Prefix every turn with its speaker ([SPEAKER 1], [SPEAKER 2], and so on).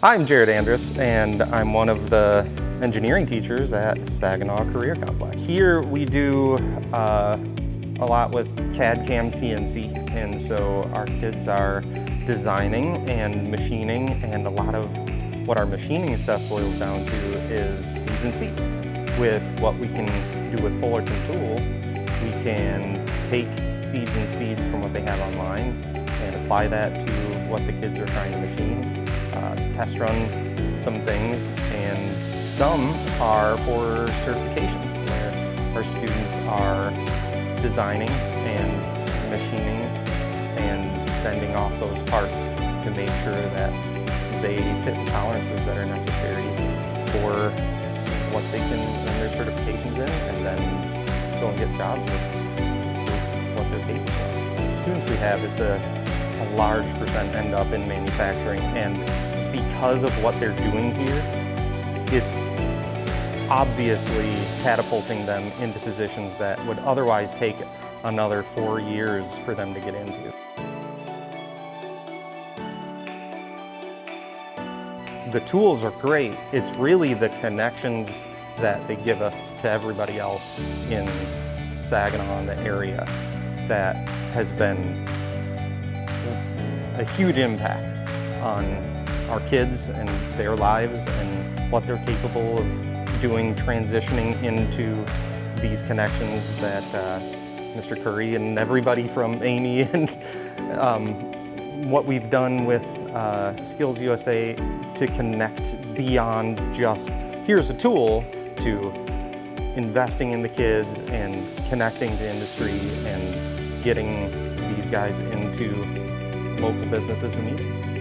[SPEAKER 1] I'm Jared Andrus, and I'm one of the engineering teachers at Saginaw Career Complex. Here we do a lot with CAD, CAM, CNC, and so our kids are designing and machining, and a lot of what our machining stuff boils down to is speeds and speeds. With what we can do with Fullerton tool, we can take feeds and speeds from what they have online and apply that to what the kids are trying to machine. Test run some things, and some are for certification, where our students are designing and machining and sending off those parts to make sure that they fit the tolerances that are necessary for what they can earn their certifications in, and then go and get jobs with what they're capable of. The students we have, it's a large percent end up in manufacturing, and because of what they're doing here, it's obviously catapulting them into positions that would otherwise take another 4 years for them to get into. The tools are great. It's really the connections that they give us to everybody else in Saginaw and the area that has been a huge impact on our kids and their lives and what they're capable of doing, transitioning into these connections that Mr. Curry and everybody from Amy and what we've done with Skills USA to connect beyond just here's a tool to investing in the kids and connecting to industry and getting these guys into local businesses who need it.